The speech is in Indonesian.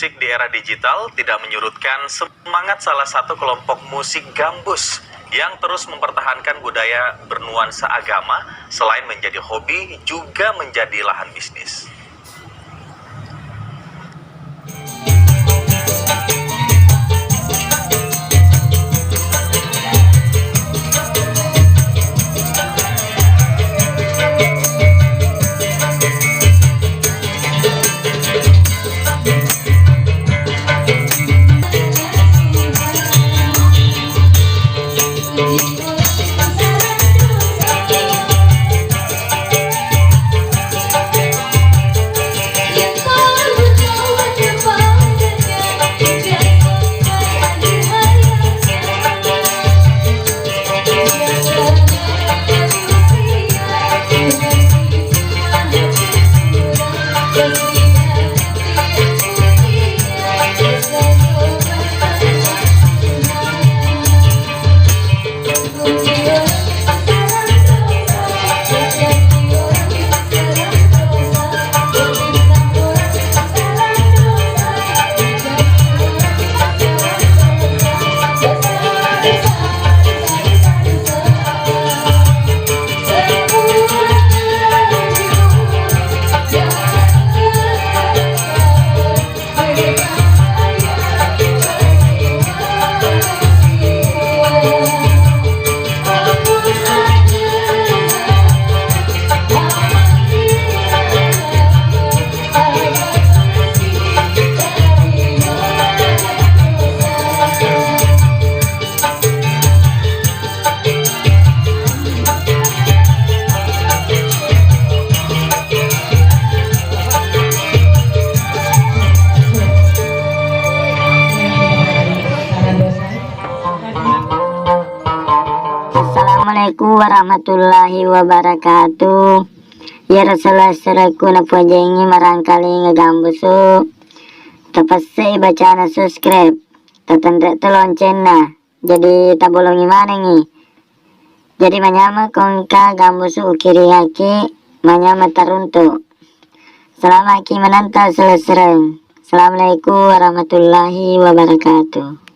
musik di era digital tidak menyurutkan semangat salah satu kelompok musik gambus yang terus mempertahankan budaya bernuansa agama. Selain menjadi hobi, juga menjadi lahan bisnis. Assalamualaikum warahmatullahi wabarakatuh. Ya Rasulullah seraku napuajengi marangkali ngegambusu. Tapasai bacaan subscribe. Tatandra lonceng nah. Jadi tabolongi mana nih? Jadi manyama kongka gambusu ukiri haki manyama taruntu. Selama ki menanta selesai. Assalamualaikum warahmatullahi wabarakatuh.